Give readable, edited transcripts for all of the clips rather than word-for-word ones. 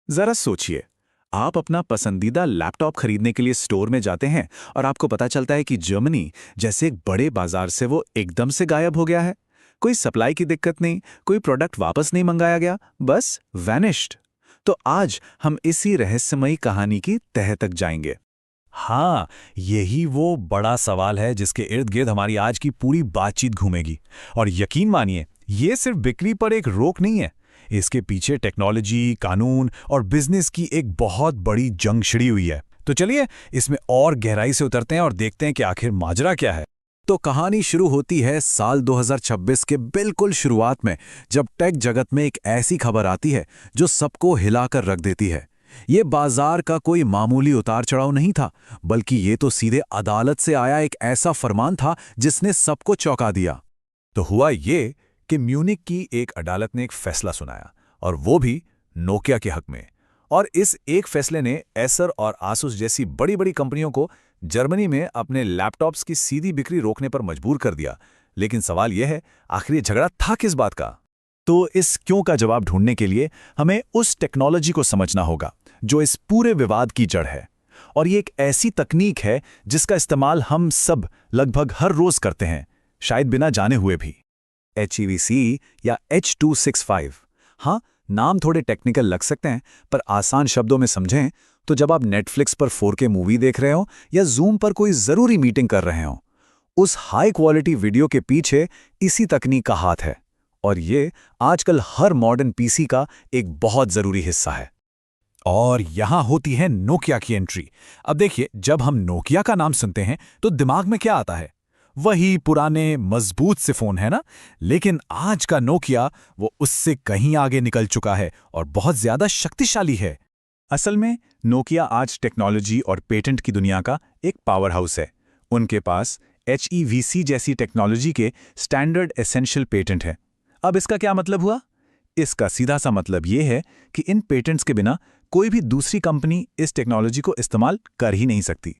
जरा सोचिए, आप अपना पसंदीदा लैपटॉप खरीदने के लिए स्टोर में जाते हैं और आपको पता चलता है कि जर्मनी जैसे एक बड़े बाजार से वो एकदम से गायब हो गया है। कोई सप्लाई की दिक्कत नहीं, कोई प्रोडक्ट वापस नहीं मंगाया गया, बस वैनिश्ड। तो आज हम इसी रहस्यमयी कहानी की तह तक जाएंगे। हाँ, यही वो बड़ा सवाल है जिसके इर्द गिर्द हमारी आज की पूरी बातचीत घूमेगी। और यकीन मानिए, ये सिर्फ बिक्री पर एक रोक नहीं है। इसके पीछे टेक्नोलॉजी, कानून और बिजनेस की एक बहुत बड़ी जंग छिड़ी हुई है। तो चलिए इसमें और गहराई से उतरते हैं और देखते हैं कि आखिर माजरा क्या है। तो कहानी शुरू होती है साल 2026 के बिल्कुल शुरुआत में, जब टेक जगत में एक ऐसी खबर आती है जो सबको हिलाकर रख देती है। ये बाजार का कोई मामूली उतार चढ़ाव नहीं था, बल्कि ये तो सीधे अदालत से आया एक ऐसा फरमान था जिसने सबको चौंका दिया। तो हुआ ये कि म्यूनिक की एक अदालत ने एक फैसला सुनाया, और वो भी नोकिया के हक में। और इस एक फैसले ने एसर और आसूस जैसी बड़ी बड़ी कंपनियों को जर्मनी में अपने लैपटॉप्स की सीधी बिक्री रोकने पर मजबूर कर दिया। लेकिन सवाल यह है, आखिर ये झगड़ा था किस बात का? तो इस क्यों का जवाब ढूंढने के लिए हमें उस टेक्नोलॉजी को समझना होगा जो इस पूरे विवाद की जड़ है। और ये एक ऐसी तकनीक है जिसका इस्तेमाल हम सब लगभग हर रोज करते हैं, शायद बिना जाने हुए भी। HEVC या H265। हाँ, नाम थोड़े टेक्निकल लग सकते हैं, पर आसान शब्दों में समझें तो जब आप नेटफ्लिक्स पर 4K मूवी देख रहे हो या जूम पर कोई ज़रूरी मीटिंग कर रहे हो, उस हाई क्वालिटी वीडियो के पीछे इसी तकनीक का हाथ है। और ये आजकल हर मॉडर्न पीसी का एक बहुत ज़रूरी हिस्सा है। और यहां होती है नोकिया की एंट्री। अब देखिए, जब हम नोकिया का नाम सुनते हैं तो दिमाग में क्या आता है? वही पुराने मजबूत से फोन है ना। लेकिन आज का नोकिया वो उससे कहीं आगे निकल चुका है और बहुत ज्यादा शक्तिशाली है। असल में नोकिया आज टेक्नोलॉजी और पेटेंट की दुनिया का एक पावर हाउस है। उनके पास HEVC जैसी टेक्नोलॉजी के स्टैंडर्ड एसेंशियल पेटेंट है। अब इसका क्या मतलब हुआ? इसका सीधा सा मतलब ये है कि इन पेटेंट्स के बिना कोई भी दूसरी कंपनी इस टेक्नोलॉजी को इस्तेमाल कर ही नहीं सकती।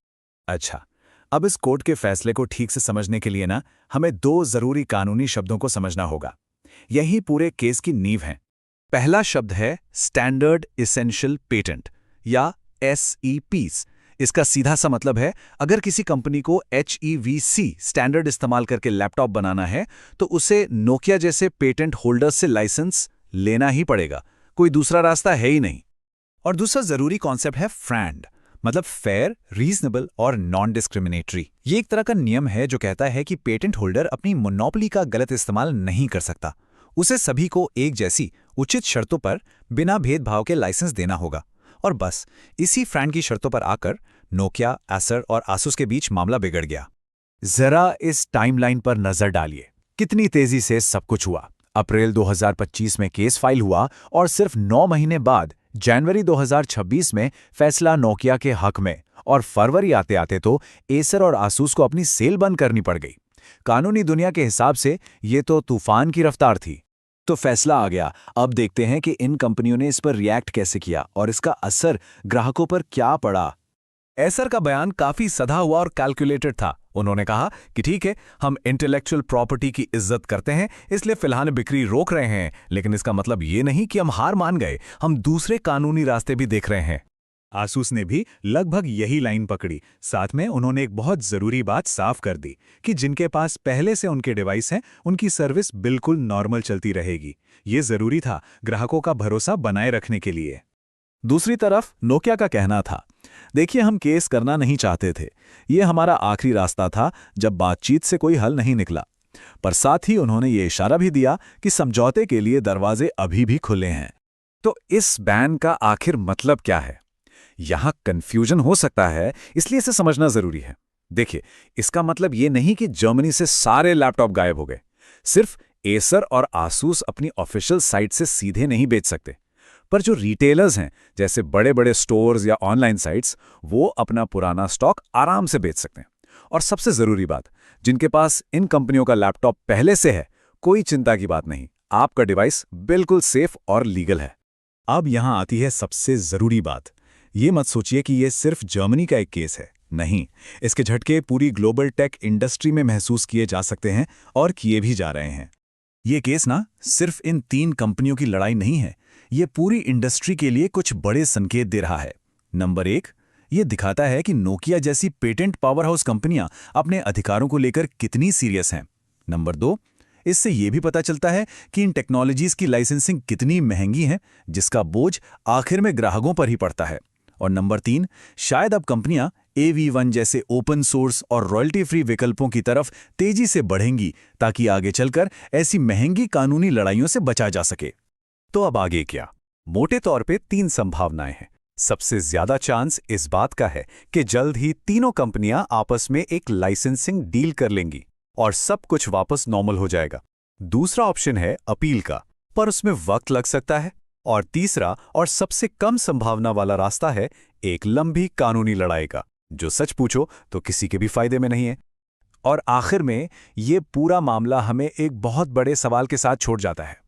अच्छा, अब इस कोर्ट के फैसले को ठीक से समझने के लिए ना, हमें दो जरूरी कानूनी शब्दों को समझना होगा। यही पूरे केस की नींव है। पहला शब्द है स्टैंडर्ड एसेंशियल पेटेंट या SEPs। इसका सीधा सा मतलब है, अगर किसी कंपनी को HEVC स्टैंडर्ड इस्तेमाल करके लैपटॉप बनाना है तो उसे नोकिया जैसे पेटेंट होल्डर्स से लाइसेंस लेना ही पड़ेगा, कोई दूसरा रास्ता है ही नहीं। और दूसरा जरूरी कॉन्सेप्ट है फ्रैंड, मतलब फेयर, रीजनेबल और नॉन डिस्क्रिमिनेटरी। ये एक तरह का नियम है जो कहता है कि पेटेंट होल्डर अपनी मोनोपोली का गलत इस्तेमाल नहीं कर सकता। उसे सभी को एक जैसी उचित शर्तों पर बिना भेदभाव के लाइसेंस देना होगा। और बस इसी फ्रैंड की शर्तों पर आकर नोकिया, एसर और आसूस के बीच मामला बिगड़ गया। जरा इस टाइमलाइन पर नजर डालिए, कितनी तेजी से सब कुछ हुआ। अप्रैल 2025 में केस फाइल हुआ और सिर्फ 9 महीने बाद जनवरी 2026 में फैसला नोकिया के हक में, और फरवरी आते आते तो एसर और आसूस को अपनी सेल बंद करनी पड़ गई। कानूनी दुनिया के हिसाब से ये तो तूफान की रफ्तार थी। तो फैसला आ गया, अब देखते हैं कि इन कंपनियों ने इस पर रिएक्ट कैसे किया और इसका असर ग्राहकों पर क्या पड़ा। एसर का बयान काफी सधा हुआ और कैलकुलेटेड था। उन्होंने कहा कि ठीक है, हम इंटेलेक्चुअल प्रॉपर्टी की इज्जत करते हैं, इसलिए फिलहाल बिक्री रोक रहे हैं, लेकिन इसका मतलब ये नहीं कि हम हार मान गए, हम दूसरे कानूनी रास्ते भी देख रहे हैं। आसूस ने भी लगभग यही लाइन पकड़ी। साथ में उन्होंने एक बहुत जरूरी बात साफ कर दी कि जिनके पास पहले से उनके डिवाइस हैं, उनकी सर्विस बिल्कुल नॉर्मल चलती रहेगी। ये जरूरी था ग्राहकों का भरोसा बनाए रखने के लिए। दूसरी तरफ नोकिया का कहना था, देखिए, हम केस करना नहीं चाहते थे, ये हमारा आखिरी रास्ता था जब बातचीत से कोई हल नहीं निकला। पर साथ ही उन्होंने ये इशारा भी दिया कि समझौते के लिए दरवाजे अभी भी खुले हैं। तो इस बैन का आखिर मतलब क्या है? यहां कंफ्यूजन हो सकता है, इसलिए इसे समझना जरूरी है। देखिए, इसका मतलब ये नहीं कि जर्मनी से सारे लैपटॉप गायब हो गए। सिर्फ एसर और आसूस अपनी ऑफिशियल साइट से सीधे नहीं बेच सकते, पर जो रिटेलर्स हैं, जैसे बड़े बड़े स्टोर्स या ऑनलाइन साइट्स, वो अपना पुराना स्टॉक आराम से बेच सकते हैं। और सबसे जरूरी बात, जिनके पास इन कंपनियों का लैपटॉप पहले से है, कोई चिंता की बात नहीं, आपका डिवाइस बिल्कुल सेफ और लीगल है। अब यहां आती है सबसे जरूरी बात। ये मत सोचिए कि ये सिर्फ जर्मनी का एक केस है, नहीं, इसके झटके पूरी ग्लोबल टेक इंडस्ट्री में महसूस किए जा सकते हैं और किए भी जा रहे हैं। ये केस ना सिर्फ इन 3 कंपनियों की लड़ाई नहीं है, ये पूरी इंडस्ट्री के लिए कुछ बड़े संकेत दे रहा है। नंबर 1, ये दिखाता है कि नोकिया जैसी पेटेंट पावर हाउस कंपनियां अपने अधिकारों को लेकर कितनी सीरियस हैं। नंबर 2, इससे ये भी पता चलता है कि इन टेक्नोलॉजीज की लाइसेंसिंग कितनी महंगी है, जिसका बोझ आखिर में ग्राहकों पर ही पड़ता है। और नंबर 3, शायद अब कंपनियां AV1 जैसे ओपन सोर्स और रॉयल्टी फ्री विकल्पों की तरफ तेजी से बढ़ेंगी, ताकि आगे चलकर ऐसी महंगी कानूनी लड़ाइयों से बचा जा सके। तो अब आगे क्या? मोटे तौर पे 3 संभावनाएं हैं। सबसे ज्यादा चांस इस बात का है कि जल्द ही तीनों कंपनियां आपस में एक लाइसेंसिंग डील कर लेंगी और सब कुछ वापस नॉर्मल हो जाएगा। दूसरा ऑप्शन है अपील का, पर उसमें वक्त लग सकता है। और तीसरा और सबसे कम संभावना वाला रास्ता है एक लंबी कानूनी लड़ाई का, जो सच पूछो तो किसी के भी फायदे में नहीं है। और आखिर में ये पूरा मामला हमें एक बहुत बड़े सवाल के साथ छोड़ जाता है।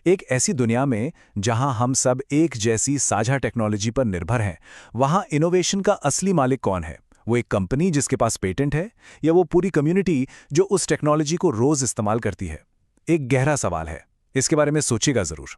एक ऐसी दुनिया में जहां हम सब एक जैसी साझा टेक्नोलॉजी पर निर्भर हैं, वहां इनोवेशन का असली मालिक कौन है? वो एक कंपनी जिसके पास पेटेंट है, या वो पूरी कम्युनिटी जो उस टेक्नोलॉजी को रोज इस्तेमाल करती है? एक गहरा सवाल है, इसके बारे में सोचिएगा जरूर।